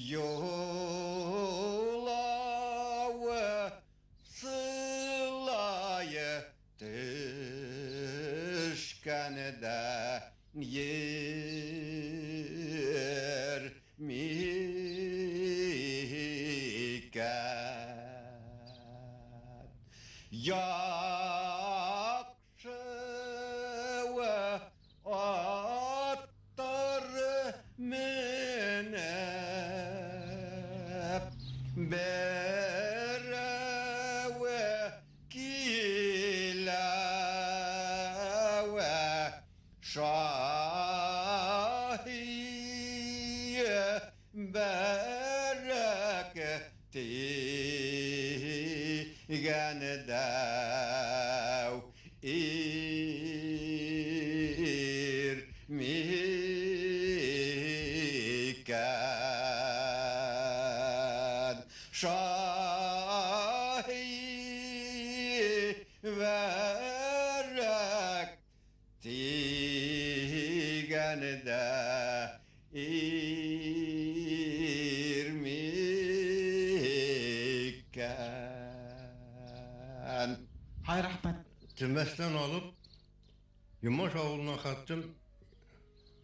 Yolağı sılayı düşkende yer miken yakşı ve attar menep berewe kilawe şahiye bereketi gendev irmiken şahi verek tigende irmiken. Hayır Ahmet. Tümes'ten alıp Yumaş avluna kattım.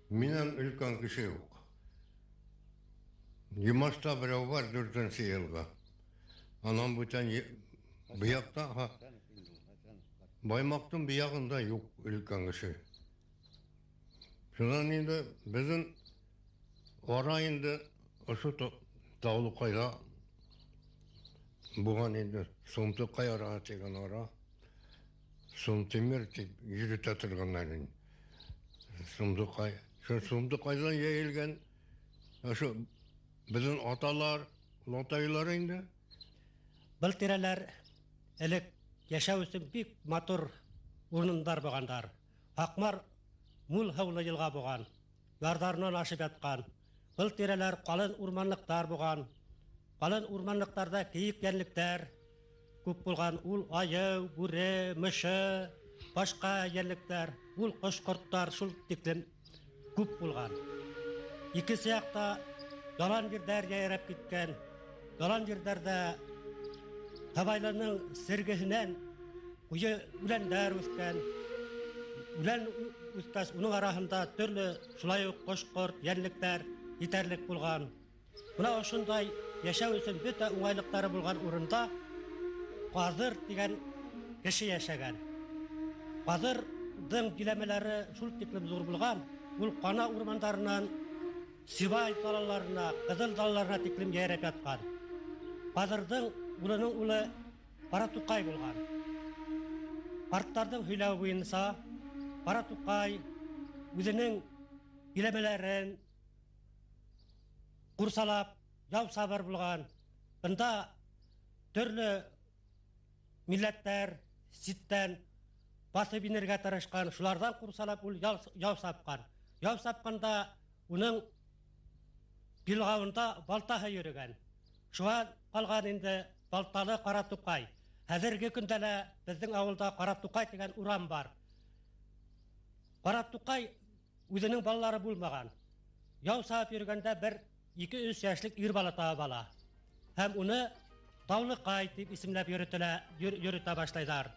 Minen ülken kişi yok. Yumaş'ta bir ev var 4. yılga. Anam bütün bıyakta ha. Baymaktın bir yakında yok ülken kişi. Şundan indi bizim orayında şu Tavlukayla buğan indi Sumtukay ara çeken ara. Sumtimir yürüte tırganların. Sumtukay. Şu Sumtukay'dan yayılgan şu bizim atalar, lotaylar indi. Biltireler elek yaşaw üçün bik matur urunlar bolganlar. Akmar mul hawla yılga bolgan. Yardarынан aşıp yatkan. Biltireler qalın urmanlıklar bolgan. Qalın urmanlıklarda keyik yerlikler köp bolgan. Ul ayı, bure, mışı, başka yerlikler, ul qoşqurtlar şul tiklim köp bolgan. İki siyaqta yalan yerler yayrap gitken. Yalan yerlerde tabaylarının sergesinden uyu ülenler üstten ülen üstas onun arasında türlü şulay qoşqurt yerlikler yeterlik bulgan. Buna oşunday yaşaw üçün bütün uңайлыктары bulgan urunda Qadir degan kişi yaşagan. Qadir'dın bilemeleri şul tiklim zor bulgan. Ul qana urmanlarından Sibay dalalarına, Kızıl dalalarına tiklim yayrap yatkan. Qadir'dın ulunun ulu Paratukay bulgan. Partlardan hüylağı boyunsa Paratukay özünün bilemelerin kursalap, yav sabar bulgan. Bunda türlü milletler sitten bası binerge tarışkan. Şulardan kursalap ul yav sapkan. Yav sapkanda onun bilgavında baltaha yürügen. Şuan kalgan indi baltalı Paratukay. Hazırki gündele bizden avulda Paratukay degen uran var. Paratukay özünün balaları bulmagan. Yav sap yürügende bir 2-3 yaşlık ir bala tağı bala. Hem onu Tavlukay dip isimlep yürüte başlaylar.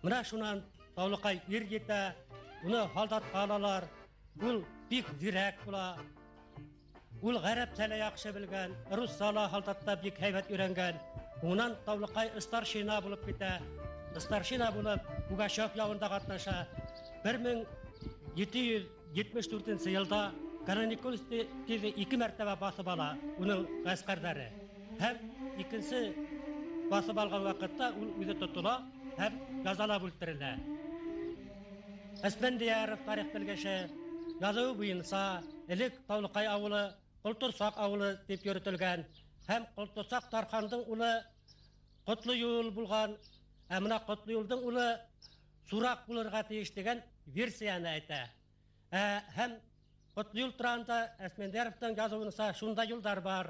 Mına şunan Tavlukay ir yete, onu haldat kalalar. Ul bik direk bula. Ul garip tele yakşı bilgen, Rus sala haldatta bik heyvet ürengen. Ondan Tavlukay starşina bulup gite. Starşina bulup Pugaşov yağında katnaşa. 1774 yılda Karanikolski 2 mertebe basıp ala onun askerleri. Hem ikinci basıp algan vakitte ul üze tutula hem yazala bultirile. Esmendiyarov tarih belgeşi yazığı buyunsa elik Tavlukay avulu, Kultursak avulu dip yürütülgen. Hem Kultursak Tarxandın ulu Kutlu yol bulgan. Amına Kutlu yoldan ulu Surak bulurga teyiş degen versiyani ayta. Hem Kutlu yol turanda Esmenderov'dan yazıvınsa şunda yollar var.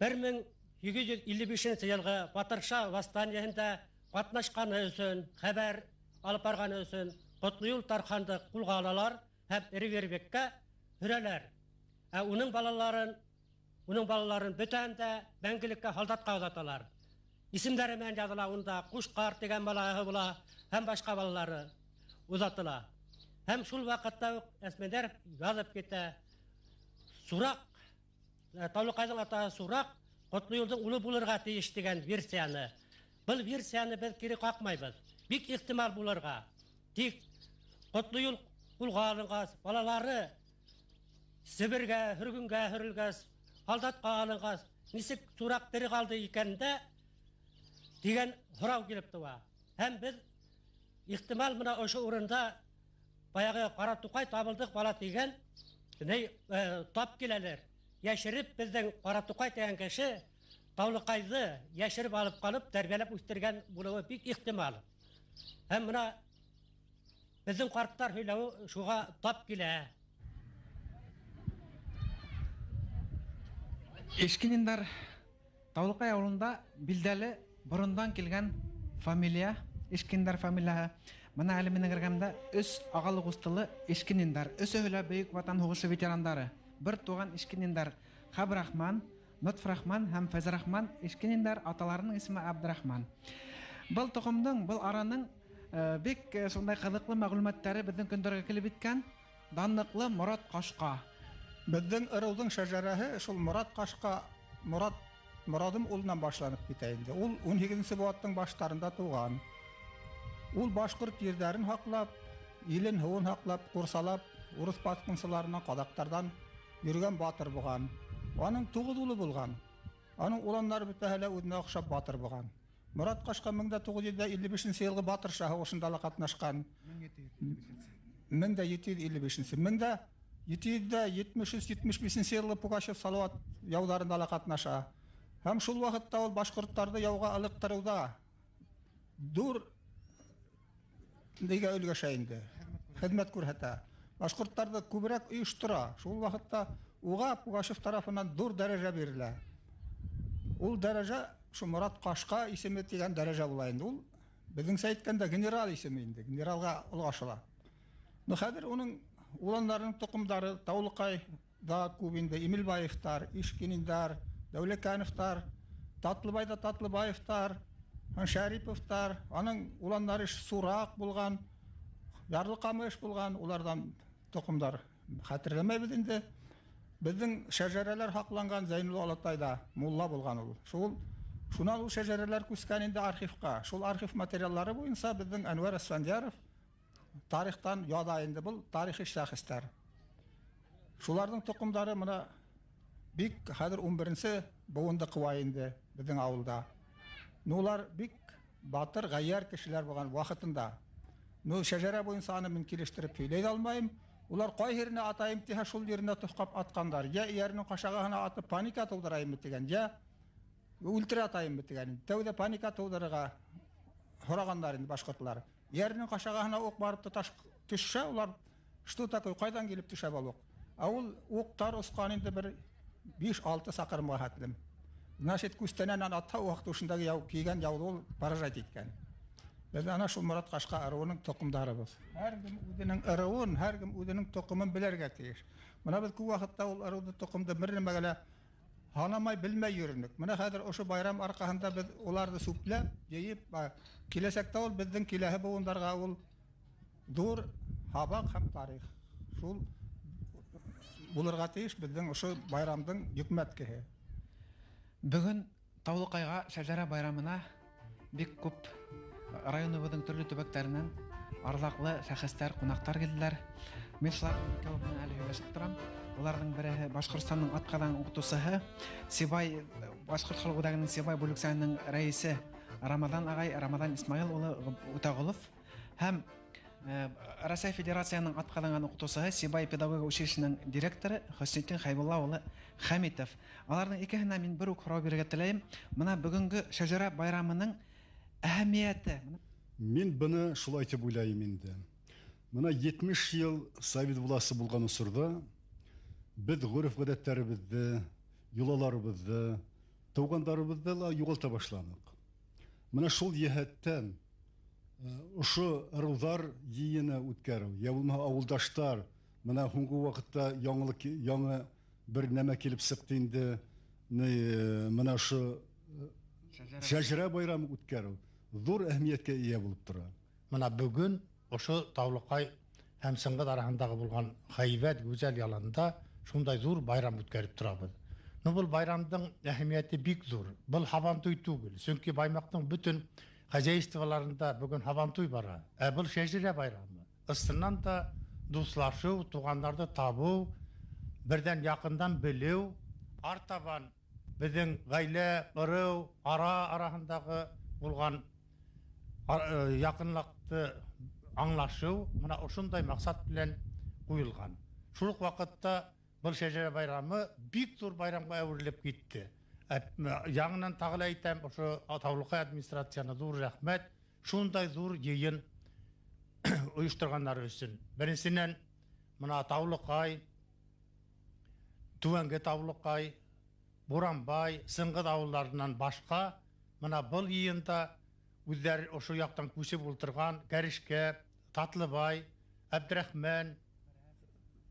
1255 yılғы Батырша восстаниесінде катнашканы өчен, хәбәр алып барганы өчен Кутлы юл Тарханды кулга алалар һәм Ривербеккә һөрәләр. Уның балаларын Onun балаларын бүтән дә мәңгелеккә һалдатка озаталар. Исемдәре менән языла, унда Кушкарт дигән балаһы була, һәм башка балалары узатыла. Һәм шул вакытта ук Әсмәдәров язып китә. Сурак, Таулыкайның атасы Сурак, Котлыюлдың улы булырга тиеш дигән версияны. Бұл версияны без кире какмайбыз. Бик ихтимал булырга. Тик Котлыюл кулга балалары Сибиргә, Хүргөнгә хүрелгәс, һалдатка алынгас, нисек Сурак тире калды икәндә дигән һорау килеп туа. Һәм без ихтимал менә ошо урында баягы Кара Тукай табылдык бала дигән тап киләләр. Яшереп безнең Кара Тукай дигән кеше Таулыкайды яшереп алып калып, тәрбияләп үстергән булуы бик ихтимал. Һәм менә безнең карттар һөйләүе шуга тап килә. Эшкининдар Таулыкай авылында билдәле борындан килгән фамилия, Эшкининдар фамилияһы. Менә әле минең эргәмдә өс агалык устылы Эшкининдар, өсөһе Бөек Ватан һугышы ветерандары. Бер туган Эшкининдар Хабрахман, Нотфрахман һәм Фәзрахман Эшкининдар, аталарының исеме Абдрахман. Был токымның, был араның бик шундай кызыклы мәгълүматлары безнең көндәргә килеп иткән. Данлыклы Мурат Кашка. Безнең ырылдың шәҗәрәһе шул Мурат Кашка, Морадым улынан башланып китә инде. Ул 18нче буаттың баштарында туган. Ул башкорт җирләрен хаклап, илен һуын хаклап, курсалап, урыс баскынчыларына кадактардан йөргән батыр булган. Аның 9 улы булган. Аның уланнары бөтәһе үзенә охшап батыр булган. Мурат Кашка 1955 елгы батыр шаһушында катнашкан. 1755. 1773-75 елгы Пугачев Салават яуларында катнаша. Һәм шул вакытта ул башкортларны яуга алыктыруда дур дигә өлгәшә инде. Хезмәт күрһәтә. Башкортларны күбрәк оештыра. Шул вакытта уга Пугачев тарафыннан дур дәрәҗә бирелә. Ул дәрәҗә шу Мурат Кашка исеме дигән дәрәҗә була инде. Ул безнеңчә әйткәндә генерал исеме инде. Генералга улгашыла. Ну хәзер уның уланнарының тукымдары Таулыкай да күп инде. Имилбаевтар, Ишкининдар, Дәүләкәновтар, Татлыбайда Татлыбаевтар, Шәриповтар, аның уланнары Сурак булган, Ярлыкамыш булган, улардан тукымдар хәтерләмәбез инде. Безнең шәҗәрәләр хакланган Зәйнулла Алатайда мулла булган ул. Шуннан ул шәҗәрәләр күскән инде архивка. Шул архив материаллары буенча безнең Әнвәр Әсфәндияров тарихтан яда инде, бул тарихи шәхестәр. Шуларның тукымдары менә бик хәзер 11нче буында кыва инде безнең авылда. Улар бик батыр, гаяр кешеләр булган вакытында. Шәҗәрә буенча аны мин килештереп сөйләй алмыйм. Улар кай җиренә атайым тиһә шул җиренә төхкап аткандар. Я иярнең кашагаһына атып паника тудырайым дигән, я ультра атайым дигән. Тәүдә паника тудырырга һораганнар инде башкортлар. Иярнең кашагаһына ук барып төшә, улар что такое, кайдан килеп төшә бу ук. Ул уктар ускан инде бер 5-6 сакрымга хәтлем. Значит, күстәнән атта вакыт шундагы яу кигән яулы ул поражать иткән. Без ана шул Мурат Кашка ырыуның токымдарыбыз. Һәркем үзенең ырыуын, һәркем үзенең токымын белергә тиеш. Менә без күп вакытта ул ырыуны токымды бер нәмәгә һанамай белмәй йөрдек. Менә хәзер ошо байрам аркаһында без уларны сүпләп, җыеп, киләсәктә ул безнең киләһе буындарга ул дур хабак һәм тарих. Шул булырга тиеш безнең ошо байрамдың йөкмәткеһе. Бүген Таулыкайга шәҗәрә байрамына бик күп районыбызның төрле төбәкләреннән арлаклы шәхестәр, кунактар килделәр. Мин шуларның икәвеннән әле һөйләшеп торам. Уларның бере Башкортстанның Аткадан укытучысы, Сибай Башкорт халык үзәгенең Сибай бүлекчәнең рәисе Рамадан агай, Рамадан Исмаил улы Утагулов һәм Россия Федерацияның Аткадан укытучысы, Сибай педагогия училищесының директоры Хөснетдин Хайбулла улы Хәмитов. Аларның икәһенә мин бер үк һорау бирергә теләйм. Менә бүгенге шәҗәрә байрамының әһәмияте. Мин буны шулай дип уйлайм инде. Менә 70 ел Совет власты булган усурда без гореф-гадәтләребезне, юлаларыбызны, тугандарыбызны югалта башладык. Менә шул җәһәттән ошо ырылдар җыены үткәрү, я булмаса авылдаштар, менә һуңгы вакытта яңы бер нәмә килеп сыкты инде. менә шу шәҗәрә байрамы үткәрү зур әһмияткә ия булып тора. Менә бүген ошо Тавлыкай һәм Сыңгыт араһындагы булган һәйбәт, гүзәл яланда шундай зур байрам үткәреп торабыз. Бу байрамдың әһмияте бик зур. Бу Һабантуй түгел. Чөнки Баймактың бүтән хозяйстволарында бүген Һабантуй бара. Бу шәҗәрә байрамы. Ыстыннан да дуслашу, туганнарды табу, бердән якындан белү, артабан безнең гаилә, ырау, араһындагы булган якынлыкты аңлашу, менә ошондай максат белән куелган. Шул ук вакытта бу шәҗәрә байрамы бик зур байрамга әверелеп китте. Яңынан тагы әйтәм, ошо Тавлыкай администрациясына зур рәхмәт. Шундай зур йыйын оештырганнары өчен. Беренчедән, менә Тавлыкай, Түбәнге Тавлыкай, Буранбай, Сыңгыт авылларыннан башка, менә бу йыйында үзләре ошо яктан күчеп ултырган Кәрешкә, Татлыбай, Әбдрәхмән,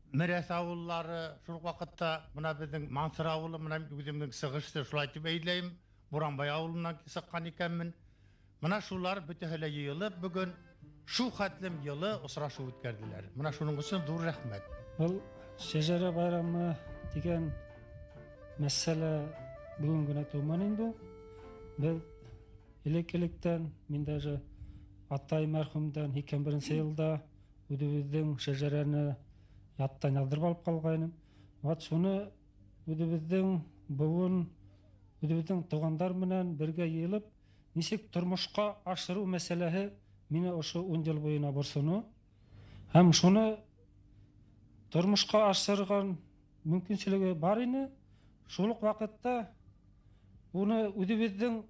Мәрәс авыллары, шул вакытта менә безнең Мансыр авылы, менә үземнең сыгышты шулай дип әйләйм, Буранбай авылыннан сыккан икәнмен. Менә шулар бөтәһеләй йыелып бүген шу хәтлем йылы очрашу үткәрделәр. Менә шуның өчен зур рәхмәт. Бұл шәҗәрә байрамы дигән мәсьәлә бүген генә туман инде. Без элек-электән, мин даже атай мәрхүмдән 2001 елда үзебезнең шәҗәрәне яттан яздырып алып калгайным. Вот шуны үзебезнең буын, үзебезнең тугандар белән бергә йыелып, ничек тормышка ашыру мәсьәләһе мине ошо 10 ел буена борсыну. Һәм шуны тормышка ашырган мөмкинчелеге бар иде. Шул ук вакытта уны үзебезнең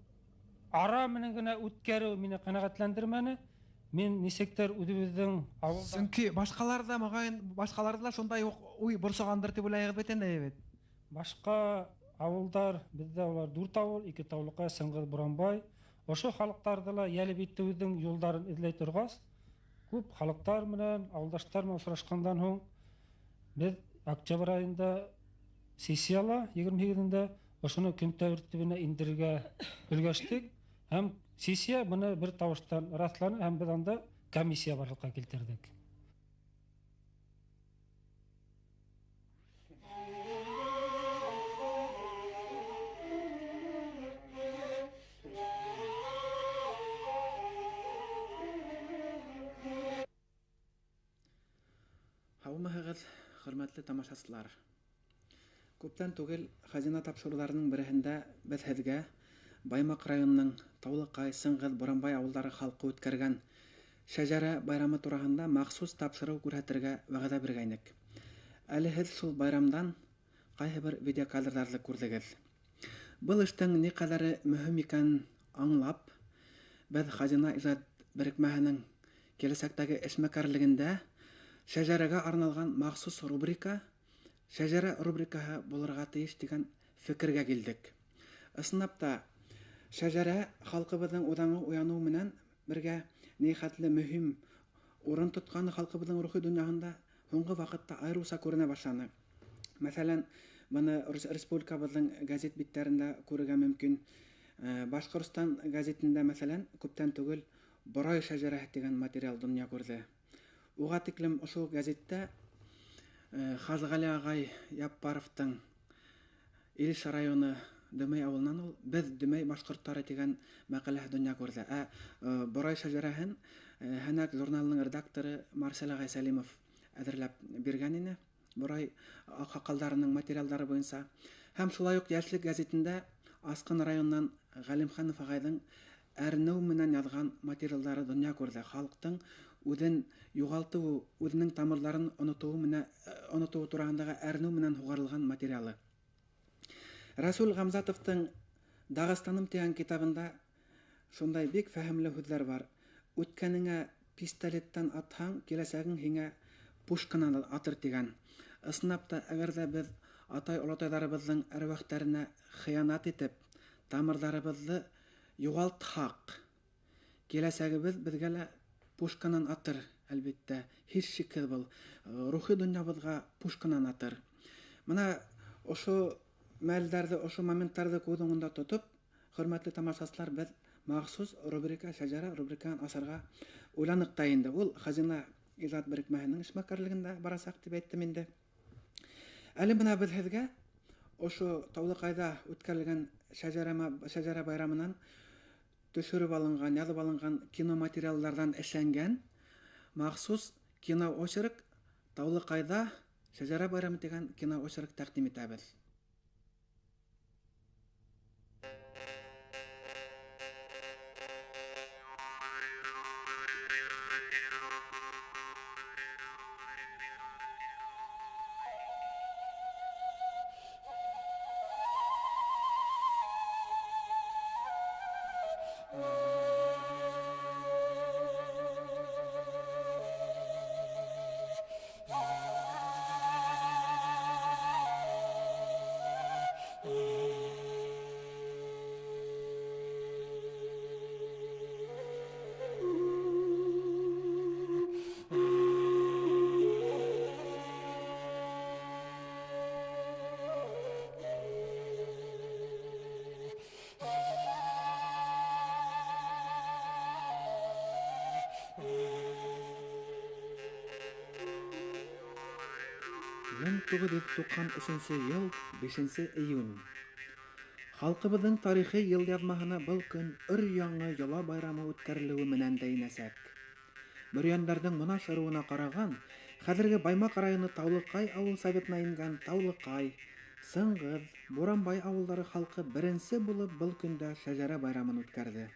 ара менән генә үткәрү мине канәгатьләндермәне. Мин ничектер үзебезнең авылда Чөнки башкаларда шундай ук уй борсагандыр дип уйлайбыз бит инде. башка авылдар, бездә алар 4 авыл, 2 Тавлыкай, Сыңгыт, Буранбай. Ошо халыктарды ла ялеп итүнең юлларын эзләй торгас, күп халыктар менән, авылдаштар белән очрашкандан соң, без октябрь айында сессияла 28-нде ошоны көн тәртибенә индирергә өлгәштек. Һәм сессия моны бер тавыштан расланы һәм без анда комиссия барлыкка килтердек. Һаумыгыз, хөрмәтле тамашачылар. Күптән түгел хазина тапшыруларының берәһендә без һезгә Баймак районының Тавлыкай, Сыңгыт, Буранбай авыллары халкы үткәргән шәҗәрә байрамы турында махсус тапшыру күрһәтергә вәгъдә биргәйнек. Әле һез шул байрамдан кайһы бер видеокадрларны күрдегез. Бу эштең никадәр мөһим икәнен аңлап, без хазина иҗат берекмәһенең киләчәктәге эшмәкәрлегендә шәҗәрәгә арналган махсус рубрика, шәҗәрә рубрикаһы булырга тиеш дигән фикергә килдек. Ысынлап та шәҗәрә халкыбызның удаңы уянуы менән бергә нихәтле мөһим урын тоткан халкыбызның рухи дөньяһында соңгы вакытта айрылса күренә башланы. Мәсәлән, моны республикабызның газет битләрендә күрергә мөмкин. Башкортстан газетында мәсәлән, күптән түгел Борай шәҗәрәһе дигән материал дөнья күрде. Уга тиклем ошол газетта Хазгали агай Яппаровтың Илеш районы Дөмәй авылынан ул без Дөмәй башкортлары дигән мәкалә дөнья күрде. Борай шәҗәрәһен Һәнәк журналының редакторы Марсел агай Сәлимов әзерләп биргән иде. Борай хакалдарының материаллары буенча. Һәм шулай ук Яшлек газетында Аскын районыннан Галимханов агайның әрнеү менән язган материаллары дөнья күрде. Халыктың үзен югалту, үзенең тамырларын онытуы турындагы әрнеү менән хугарылган материалы. Расул Гамзатовтың Дагыстаным дигән китабында шундай бик фәһемле сүзләр бар. Үткәнеңә пистолеттан атһаң, киләчәгең һиңә пушканан атыр дигән. Ысынлап та, әгәр дә без атай-олатайларыбызның әрвахтарына хыянат итеп, тамырларыбызны югалтһак, киләчәгебез безгә лә пушканан атыр, әлбәттә. Һич шиксез бул. Рухи дөньябызга пушканан атыр. Менә ошо мәлдәрде, ошо моменттарды күз уңында тотып, хөрмәтле тамашачылар, без махсус рубрика шәҗәрә рубриканы асарга уйланык та инде. Ул хазина иҗат берекмәһенең эшмәкәрлегендә барасак дип әйттем инде. Әле менә без сезгә ошо Таулыкайда үткәрелгән шәҗәрә байрамынан төшереп алынган, язып алынган киноматериаллардан эшләнгән махсус кино очерк Таулыкайда шәҗәрә байрамы дигән кино очерк тәкъдим итәбез. Мен 1993 ел 5 июнь. Халкыбызның тарихи ел язмаһына был көн өр-яңы яла байрамы үткәрелүе менән бәйнәсәк. Бөрьәннәрнең мона шыруына караган, хәзерге Баймак районы Таулыкай авыл советына ингән Таулыкай, Сыңгыз, Буранбай авыллары халкы беренче булып был көндә шәҗәрә байрамын үткәрде.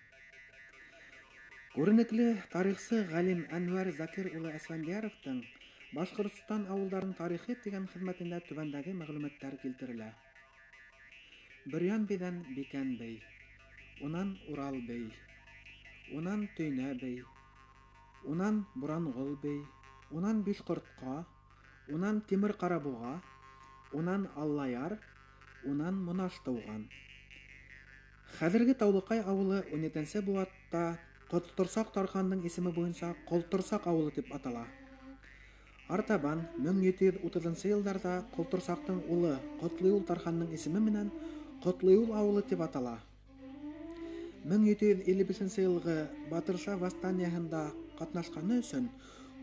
Күренекле тарихчы галим Әнвәр Закир улы Әсфәндияровтың Башкортстан авылларын тарихи дигән хезмәтендә түбәндәге мәгълүматлар килтерелә. Бөрьян бейдән Бикән бей, унан Урал бей, унан Төйнә бей, унан Бурангыл бей, унан Бишкортка, унан Тимер Карабуга, унан Аллаяр, унан Монаш туган. Хәзерге Таулыкай авылы 17нче буатта Коттырсак Тарханның исеме буенча Колтырсак авылы дип атала. Артабан 1730 елларда Колтырсактың улы Котлыюл Тарханның исеме менән Котлыюл авылы дип атала. 1755 елгы Батырша восстаниеһында катнашканы өчен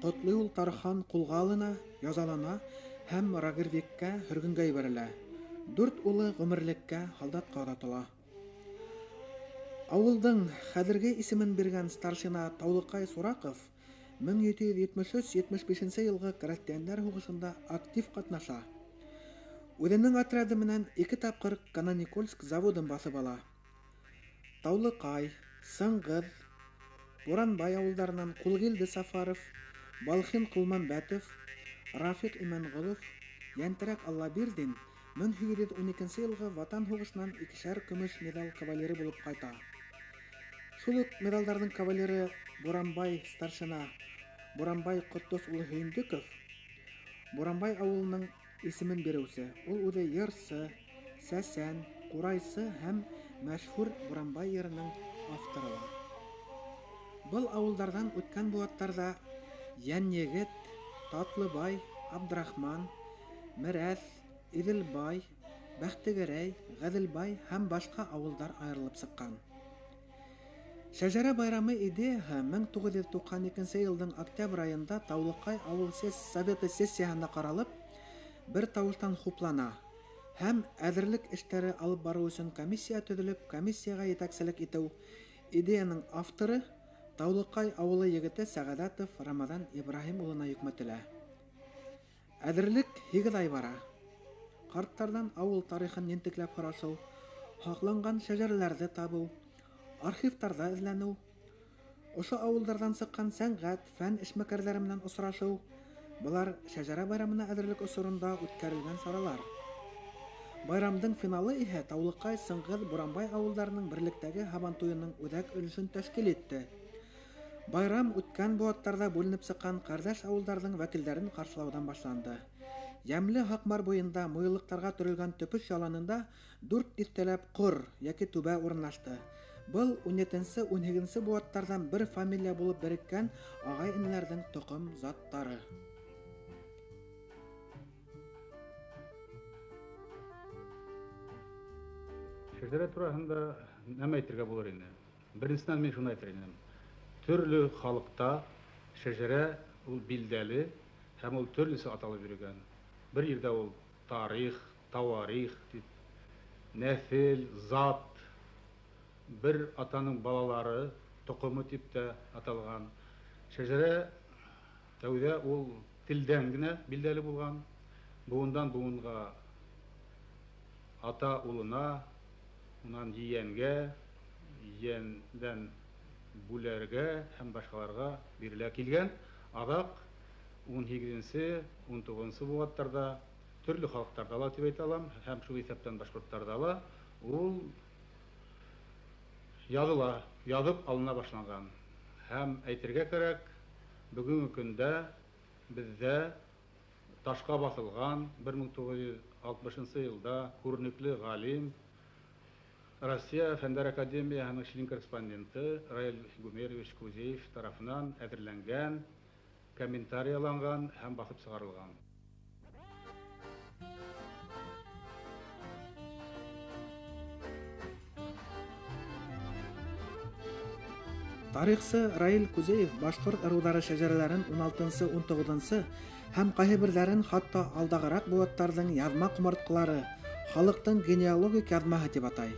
Котлыюл Тархан кулга алына, язалана һәм Рагырвикка хөргөнгә җибәрелә. 4 улы гомерлеккә солдатка оратыла. Авылдың хәзерге исемен биргән старшина Таулыкай Сураков 1773-75 елгы крестьяннар хугышында актив катнаша. Үзенең отряды менән 2 тапкыр Кананикольск заводын басып ала. Таулыкай, Сыңгыз, Буранбай авылларынан Кулгилди Сафаров, Балхин Кулманбәтов, Рафик Иманғолов, Янтырак Аллабирдин 1812 елгы Ватан хугышынан 2 көмеш медаль кавалеры булып кайта. Шул ук медальләрнең кавалеры Буранбай старшина Буранбай Коттос улы Һөйендеков, Буранбай авылының исемен бирүче. Ул үзе йырчы, сәсән, курайсы һәм мәшһүр Буранбай йырының авторы. Был авылдардан үткән буаттарда Янъегет, Татлыбай, Абдрахман, Мирәс, Иделбай, Бәхтегәрәй, Гаделбай һәм башка авылдар аерылып чыккан. Шәҗәрә байрамы идеяһы 1992 елның октябрь айында Таулыкай авыл советы сессиясында каралып, бер тавыштан хуплана һәм әзерлек эшләре алып бару өчен комиссия төзелеп, комиссияга итәкчелек итү идеяның авторы Таулыкай авылы егете Сәгадәтов Рамазан Ибраһим улына йөкмәтелә. Әзерлек 8 ай бара. Карттардан авыл тарихын ентекләп карашу, хакланган шәҗәрәләрне табу, архивтарда эзләнү, ошо авылдардан чыккан сәнгать, фән эшмәкәрләре белән очрашу, булар шәҗәрә байрамына әзерлек осырында үткәрелгән саралар. Байрамдың финалы иһә Таулыкай, Сыңгыз, Буранбай авылларының берлектәге һабантуйының үзәк өлешен тәшкил итте. Байрам үткән буаттарда бүленеп чыккан кардәш авылларның вәкилләрен каршылаудан башланды. Ямлы Хакмар буенда муйлыктарга төрелгән төпеш яланында 4 дистәләп кор яки түбә урынлашты. Был 17-18 буаттардан бер фамилия булып береккән агай-инләрнең токым заттары. Шәҗәрә байрамы. 1993 елда 5 июнь. Халкыбызның тарихи ел язмаһына был көн өр-яңы яла байрамы үткәрелүе менән бәйнәсәк. Бөрьәннәрнең мона шыруына караган, хәзерге Баймак районы Таулыкай авыл советына ингән Таулыкай, Сыңгыз, Буранбай авыллары халкы беренче булып был көндә шәҗәрә байрамын үткәрде. Шәҗәрә турасында нәмә әйтергә булыр инде. Беренчедән мин шуны әйтер идем. Төрле халыкта шәҗәрә ул билдәле һәм ул төрлесе аталып йөргән. Бер ердә ул тарих, таварих, нәсел, зат, бер атаның балалары, токымы дип тә аталган. Шәҗәрә тәүдә ул телдән генә билдәле булган. Буындан буынга ата улына, унан йиянгә, йияндән бүләргә һәм башкаларга бирелә килгән. Адак 18-нче, 19-нчы буаттарда төрле халыктарда ла дип әйтә алам, һәм шул исәптән башкортларда ла ул языла, язып алына башланган. Һәм әйтергә кирәк, бүгенге көндә бездә ташка басылган 1960 елда күренекле галим Россия Фәннәр академиясының член корреспонденты Раил Гумерович Кузеев тарафынан әзерләнгән, комментарияланган һәм басып чыгарылган. Тарихчы Раил Кузеев башкорт ырулары шәҗәрәләрен 16-нчы, 19-нчы һәм кайһы бирләрен хатта алдагырак буаттарның язма кумарткалары, халыктың генеалогик язмаһы дип атай.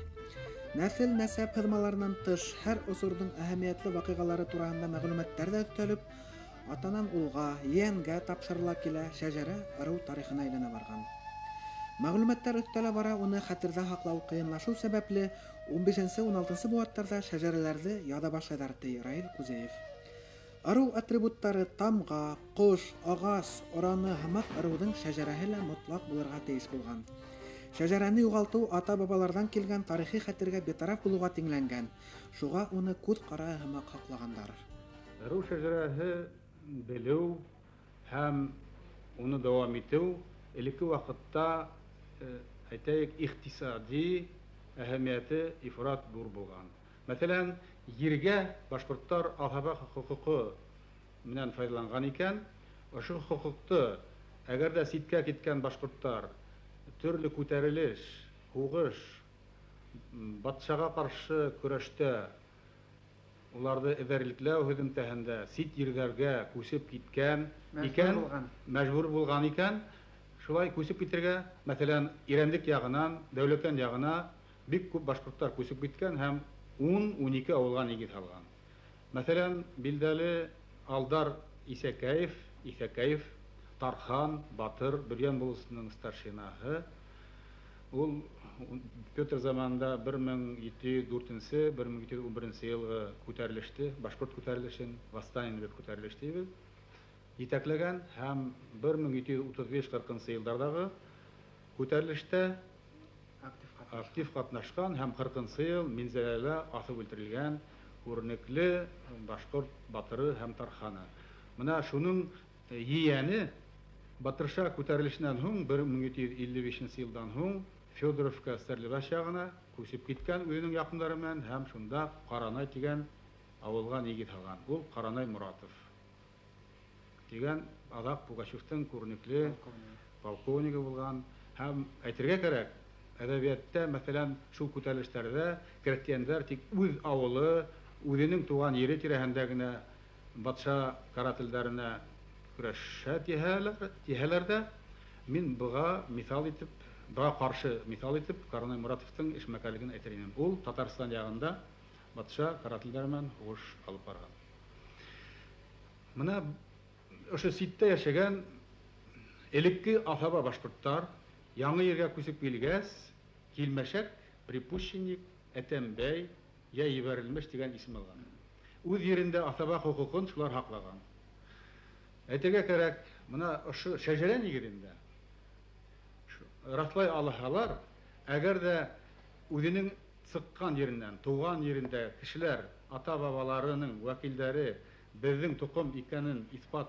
Нәсел-нәсәп һызмаларынан тыш һәр усурдың әһәмиятле вакыйгалары турында мәгълүматлар да өстәлеп, атанан улга, йәнгә тапшырыла килә, шәҗәрә ыру тарихына әйләнә барган. Мәгълүматлар өстәлә бара, уны хәтердә саклау кыенлашу сәбәпле 15-нче, 16-нчы буаттарда шәҗәрәләрне яда башлыйлар ди Раил Кузеев. Ыру атрибуттары тамга, кош, агас, ораны һәм ырудың шәҗәрәһе лә мотлак булырга тиеш булган. Шәҗәрәне югалту ата-бабалардан килгән тарихи хәтергә бетараф булуга тиңләнгән. Шуга уны күз кара һәм хаклагандар. Ыру шәҗәрәһе белү һәм уны дәвам итү элекке вакытта әйтәйек ихтисади әһәмияте ифрат зур булган. Мәсәлән, ергә башкортлар алһаба хокукы менән файдаланган икән, ошо хокукты әгәр дә ситкә киткән башкортлар төрле күтәрелеш, хугыш, батшага каршы көрәштә уларды эҙәрлекләү һөҙөмтәһендә сит ергәргә күсеп киткән икән, мәҗбүр булган икән, шулай күсеп китергә, мәсәлән, Ирәндек ягынан, Дәүләкән ягына бик күп башкортлар күсеп киткән һәм 10-12 авылга нигез салган. Мәсәлән, билдәле Алдар Исәкәев, Тархан, Батыр, Бөрьян булысының старшинаһы. Ул Петр заманында 1704-нче, 1711-нче елгы күтәрелеште, башкорт күтәрелешен, восстание дип күтәрелеште җитәкләгән һәм 1735-40-нчы еллардагы күтәрелештә актив катнашкан һәм 40-нчы ел Минзәләлә асып үтерелгән күренекле башкорт батыры һәм Тарханы. Менә шуның йияне Батырша күтәрелешеннән һуң 1755 елдан һуң Федоровка Стәрлебаш ягына күсеп киткән үзенең якыннары белән һәм шунда Каранай дигән авылга нигез салган. Ул Каранай Муратов дигән Адак Пугачевтың күренекле полковнигі булган һәм әйтергә кирәк, әдәбиятта, мәсәлән, шул күтәрелешләрдә крестьяннар тик үз авылы, үзенең туган ере тирәһендә генә батша карателләренә көрәшә тиһәләр дә, мин буга каршы мисал итеп Каранай Муратовтың эшмәкәрлеген әйтер идем. Ул Татарстан ягында батша карателләр белән хуш алып барган. Менә ошо ситтә яшәгән элекке асаба башкортлар яңа ергә күсеп килгәс, Килмәшәк, Припущенник, Әтәмбәй, я ебәрелмеш дигән исем алган. Үз yerендә асаба хукукын шулар хаклаган. Әйтергә кирәк, менә ошо шәҗәрә нигезендә раслай алһалар, әгәр дә үзенең сыккан ереннән, туган ерендә кешеләр, ата-бабаларының вәкилләре безнең тукым икәнен исбат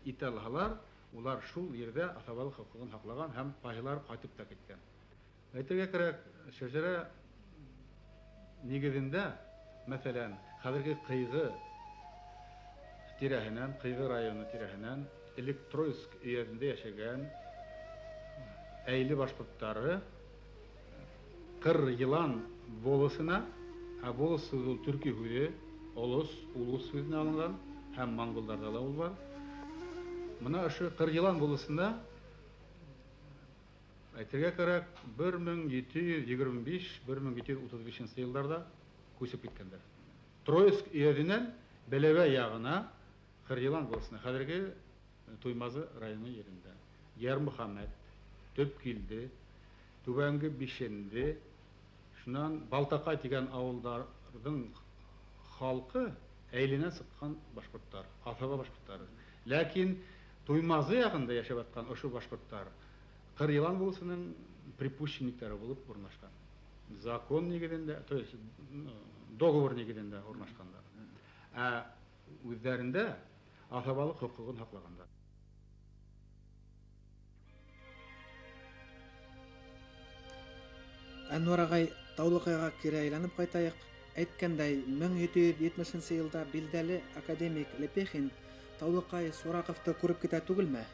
итә алһалар, улар шул ердә асабалык хукугын хаклаган һәм кайһылар кайтып та киткән. Әйтергә кирәк, шәҗәрә нигезендә, мәсәлән, хәзерге Кыйгы тирәһеннән, Кыйгы районы тирәһеннән Электроиск өйәсендә яшәгән әйле башкортлары Кыр Йылан болысына, болыс ул түрки хүле, олыс, улус сүзіне алынған, һәм монголдарда да ул бар. Мына ошо Кыр Йылан болысына әйтергә кирәк 1725-1735 елларда күчеп киткәннәр. Троицк өйрәненнән Бәләвә ягына Кыр Йылан болысына, хәзерге Туймазы районы yerində. Ярмөхәммәд, Төпкилде, Түбәнге Бишенде, шуннан Балтакай дигән авылларның халкы әйләнә сыккан башкортлар, Асаба башкортлары. Ләкин Туймазы ягында яшәп аткан ошо башкортлар Кыр Йылан болысының припущенниклары булып урнашкан. Закон нигезендә, то есть договор нигезендә урнашкандар. Үзләрендә асабалык хукугын саклагандар. Әнвар агай, Таулыкайга кире әйләнеп кайтайык. Әйткәндәй, 1770 елда билдәле академик Лепехин Таулыкай Сураковты күреп китә түгелме?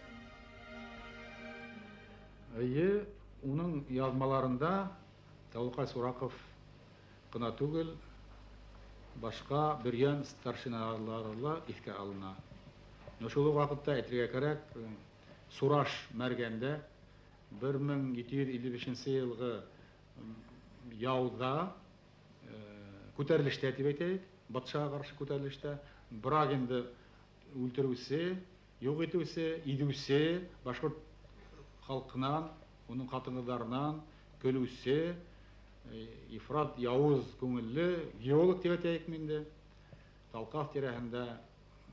Әйе, уның язмаларында Таулыкай Сураков кына түгел, башка биргән старшиналары искә алына. Шул вакытта әйтергә кирәк, Сураш мәргәндә 1755 елгы яуда күтәрелештә дип әйтәйек, батшага каршы күтәрелештә Брагинды үлтерүсе, юк итүсе, идүсе, башкорт халкынан, уның хатыннарынан көлүсе, ифрат явыз күңелле геолог дип әйтәйек инде. Талкав тирәһендә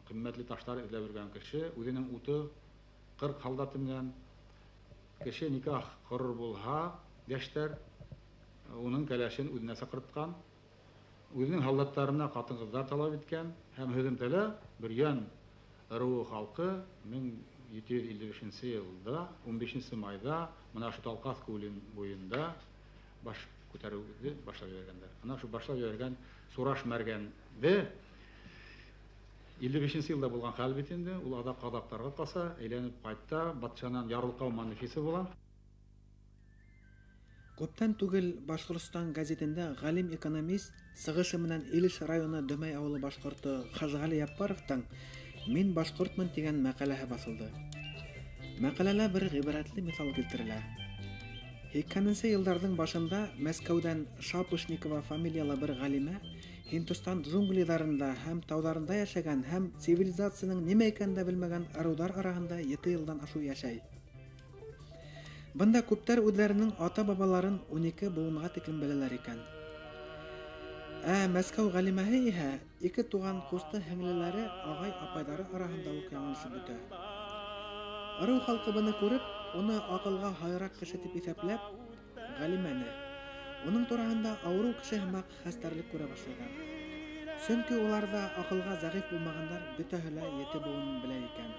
кыйммәтле ташлар эзләп йөргән кеше, үзенең уты 40 солдаты белән кеше никах корыр булса, яшьтәр уның кәләшен үзенә сакырткан, үзенең солдаттарына хатын-кызлар талап иткән һәм һөҗүмдәле биргән ыру халкы 1755 елда 15 майда мына шу Талкав күлен буенда баш күтәрүне башлап йөргәннәр. Ана шу башлап йөргән Сураш мәргәндә 55 елда булган хәл бит инде, ул адактарга калса, әйләнеп кайтта, батшанан ярылкау манифесы була. Күптән түгел Башкортстан газетында галим экономист сыгышы менән Илеш районы Дөмәй авылы башкорты Хажгали Яппаровтың «Мин башкортмын» дигән мәкаләһе басылды. Мәкаләлә бер гыйбрәтле мисал китерелә. 80нче елларның башында Мәскәүдән Шапошникова фамилиялы бер галимә Һиндстан джунглиларында һәм тауларында яшәгән һәм цивилизацияның нимә икәнен дә белмәгән арулар арасында 7 елдан ашу яшәй. Бында күптәр үзләренең ата-бабаларын 12 буынга тиклем беләләр икән. Мәскәү галимәһе иһә 2 туган кусты һеңлеләре, агай-апайлары арасында ук яңлышып бетә. Ару халкы буны күреп, уны акылга хайрак кеше дип исәпләп, галимәне уның турында авыру кеше һәм хәстәрлек күрә башлыйлар. Чөнки уларда акылга зәгыйф булмагандар бөтәһе лә 7 буын белә икән.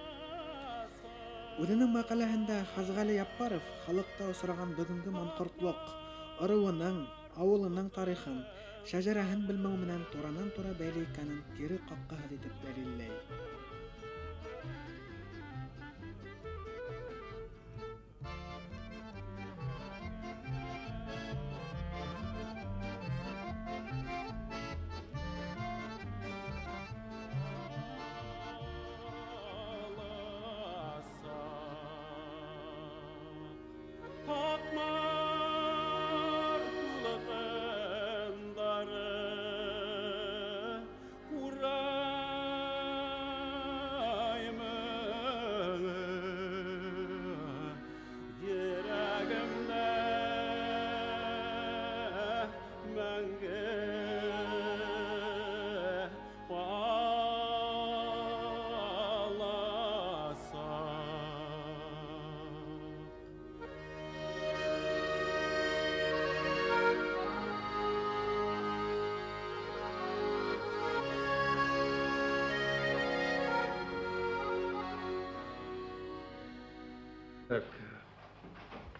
Үзенең мәкаләһендә Хажгали Яппаров халыкта очраган бүгенге манкортлык, ырыуының, авылының тарихын, шәҗәрәһен белмәү менән туранан-тура бәйле икәнен кире каккаһыз итеп дәлилләй.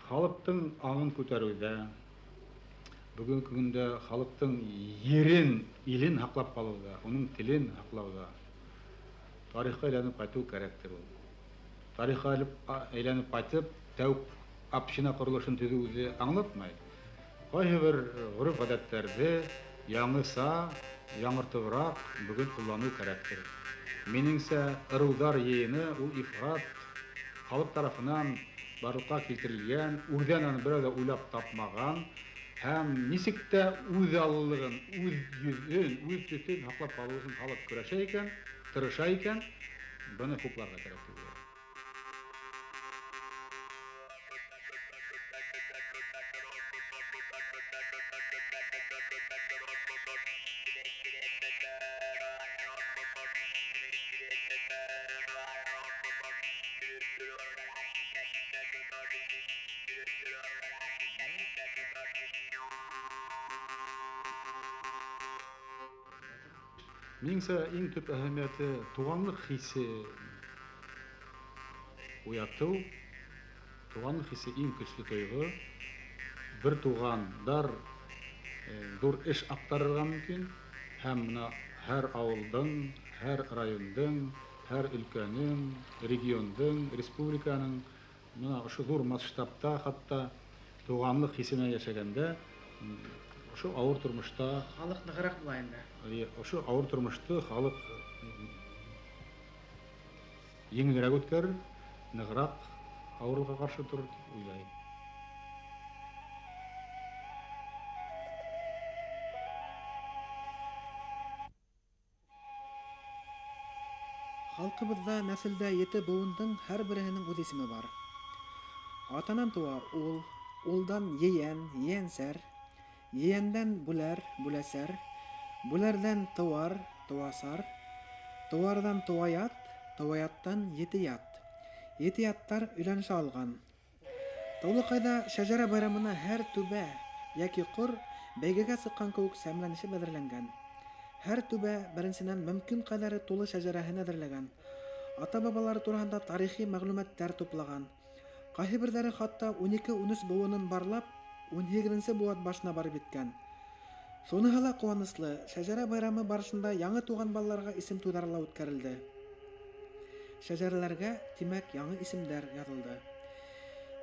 Халыктың аңын күтәрүдә, бүгенге көндә халыктың ерен, илен һаклап калуда, уның телен һаклауда тарихка әйләнеп кайту кирәктер ул. Тарихка әйләнеп кайтып, тәү община корылышын төзү үзе аңлатмай. кайбер гырыф гадәтләрне яңыса, яңыртыбрак бүген куллану кирәктер. Минеңсә, ырулдар йыйыны ул ифрат халык тарафынан барлыкка китерелгән, үрдән аны берәү дә уйлап тапмаган һәм ничек тә үз аллыгын, үз йөзен, үз төтен һаклап калу өчен халык көрәшә икән, тырыша икән, буны хупларга кирәк. Минеңсә, иң төп әһәмияте туганлык хисе уяту. Туганлык хисе иң көчле тойгы. Бер тугандар зур эш актарырга мөмкин һәм менә һәр авылдың, һәр райондың, һәр өлкәнең, региондың, республиканың менә ошо зур масштабта хатта туганлык хисенә яшәгәндә ошо авыр тормышта Халык ныгырак була инде. Ошо авыр тормышты халык еңелрәк үткәрер, ныгырак авырлыкка каршы турыр дип уйлайм. Халкыбызда нәселдә 7 буындың һәр беренең үз исеме бар. Атанан туа ул, улдан yeğen, yeğensər, yeğenden бүләр, бүләсәр, бүләрдән туар, туасар, туардан туаят, туаяттан етият. Етияттар өйләнешә алган. Таулыкайда шәҗәрә байрамына һәр түбә яки кыр бәйгегә сыккан кебек сәмләнеше әзерләнгән. Һәр түбә беренчедән мөмкин кадәре тулы шәҗәрәһен әзерләгән. Ата-бабалары турында тарихи мәгълүматлар туплаган. Кайберләре хатта 12-13 буынын барлап, 18-нче буат башына барып иткән. Шуныһы ла куанычлы, шәҗәрә байрамы барышында яңа туган балаларга исем туйдарлар үткәрелде. Шәҗәрәләргә, тимәк, яңа исемнәр язылды.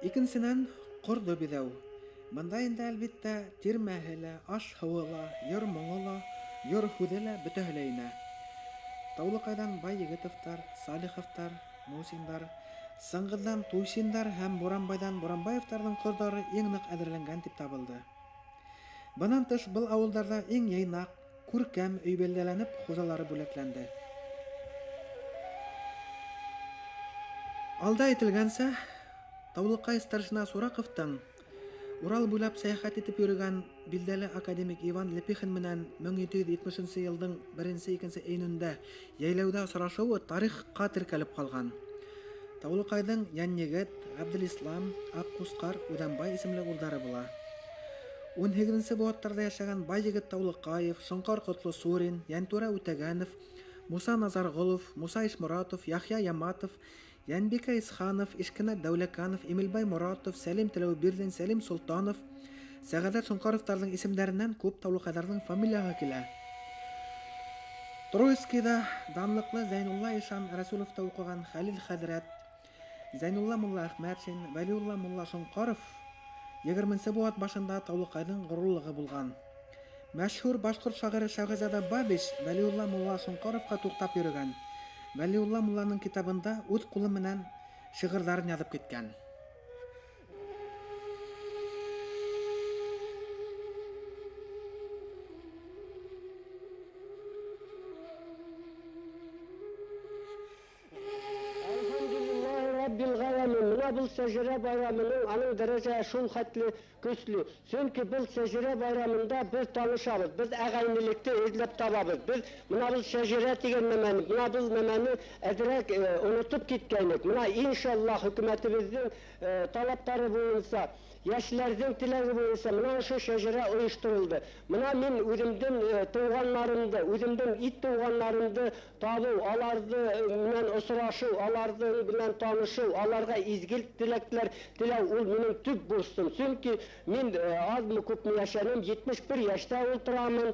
Икенчедән, корды бидәү. Монда инде әлбәттә тирмәһе лә, аш һавы ла, йыр моңы ла, йыр хүзе лә бөтәһе лә инә. Таулыкайдан Байегетовтар, Салиховтар, Мусиндар, Сыңгыздан Туйсиндар һәм Буранбайдан Буранбаевтарның кордары иң нык әзерләнгән дип табылды. Bundan тыш был авылдарда иң яйнак, күркәм өй белгәләнеп хужалары бүләкләнде. Алда әйтелгәнчә, Таулыкай старшина Сураковтан Урал буйлап сәяхәт итеп йөргән билдәле академик Иван Лепихин менән 1770 елның 1-2 июнендә яйләүдә очрашуы тарихка теркәлеп калган. Таулыкайдың Яннегет, Габделислам, Аккускар, Уданбай исемле улдары була. 18-нче буаттарда яшәгән Байегет Таулыкаев, Шоңкар Котлы Сурин, Янтура Үтәгәнов, Муса Назаргулов, Муса Ишмуратов, Яхья Яматов, Янбика Исханов, Ишкенә Дәүләканов, Эмилбай Моратов, Сәлим Тәләүбирдин, Сәлим Солтанов, Сәгадәт Шоңкаровтарның исемнәреннән күп Таулыкайдарларның фамилияга килә. Троицкийда данлыклы Зәйнулла Ишан Расуловта укыган Хәлил хәзрәт, Зәйнулла мулла Әхмәтшин, Вәлиулла мулла Шоңкаров 20-нче буат башында Таулыкайдың горурлыгы булган. Мәшһүр башкорт шагыйре Шәһзадә Бабич Вәлиулла мулла Шоңкаровка туктап йөргән. Вәлиулла мулланың китабында үз кулы менән шигырьләрен язып киткән. Бұл шәҗәрә байрамының аның дәрәҗә шул хәтле көчле. Чөнки бұл шәҗәрә байрамында без танышабыз, без әгайнелекте эзләп табабыз. Без менә бұл шәҗәрә дигән нәмәне, менә бұл нәмәне әдрәк онытып киткәнек. Менә иншаллах хөкүмәтебезнең талаптары буенча, яшьләрнең теләге буенча менә шу шәҗәрә оештырылды. Менә мин үземдән туганнарымды, үземдән ит туганнарымды табу, аларды белән очрашу, аларды белән танышу, аларга изгил теләкләр теләү ул минем төп бурычым. Чөнки мин азмы күпме яшәдем, 71 яшьтә ултырамын.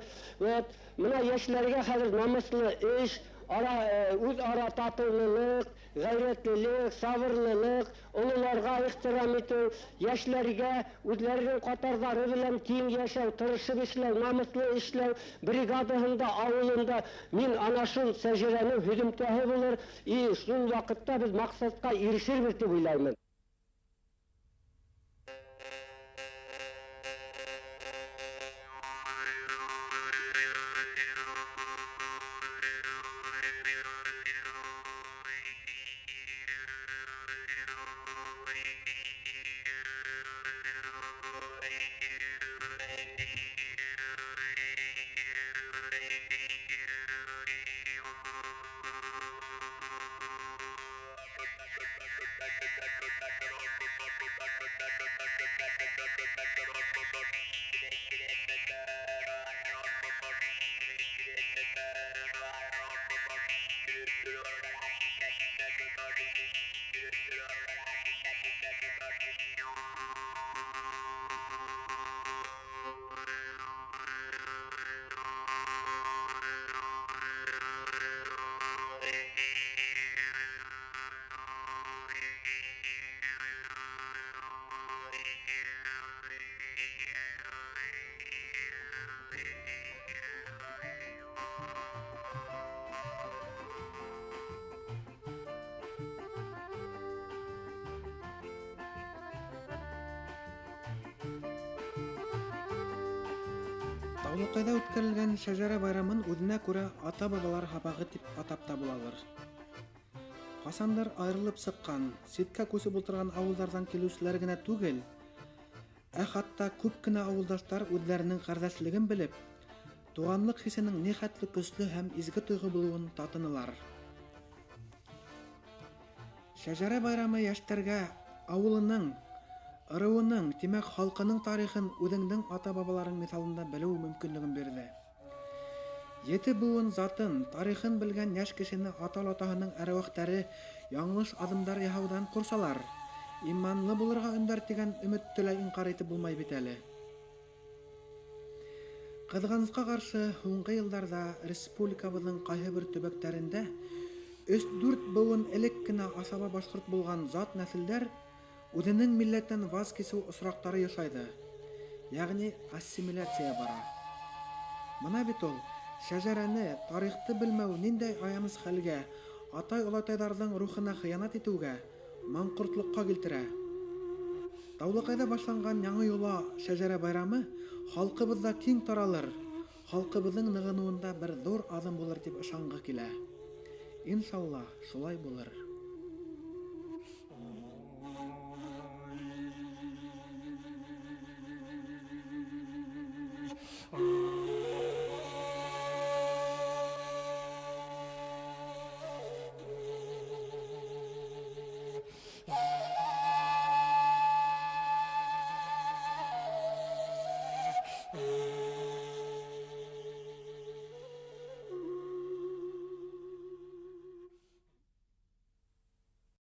Менә яшьләргә хәзер намыслы эш, Үзара татулылык, гайрәтлелек, сабырлылык, олыларга ихтирам итү, яшьләргә үзләренең катарлары белән киң яшәү, тырышып эшләү, намуслы эшләү, бригадаһында, авылында мин ана шул сәҗрәнең һөҗүмтәһе булыр, шул вакытта без максатка ирешербез дип уйлаймын. Таулыкайда үткәрелгән шәҗәрә байрамын үзенә күрә ата-бабалар һабагы дип атап та булалар. Касандыр аерылып сыккан, ситкә күсеп утырган авыллардан килүчеләр генә түгел, хәтта күп кенә авылдашлар үзләренең кардәшлеген белеп, туганлык хисенең нихәтле көчле һәм изге тойгы булуын татынылар. Шәҗәрә байрамы яшьләргә авылының, ырыуының, тимәк халкының тарихын үзеңнең ата-бабаларың мисалында белү мөмкинлеген бирде. Yeти буын затын, тарихын белгән яшь кешене ата-атаһының әрвахтары яңлыш адымдар яһаудан курсалар, иманлы булырга өндәр дигән өметтә инкар итеп булмай бит әле. Кызганычка каршы, һуңгы елларда республикабызның кайһы бер төбәкләрендә 3-4 буын элек кенә асаба башкорт булган зат нәселләр үзенең милләттән ваз кесү осрактары ясайды, ягъни ассимиляция бара. Моны бит ул шәҗәрәне, тарихты белмәү ниндәй аяныс хәлгә, атай-олатайларның рухына хыянат итүгә, манкортлыкка килтерә. Таулыкайда башланган яңа юла шәҗәрә байрамы халкыбызда киң таралыр, халкыбызның ныгынуында бер зур адым булыр дип ышангы килә. Иншалла, шулай булыр.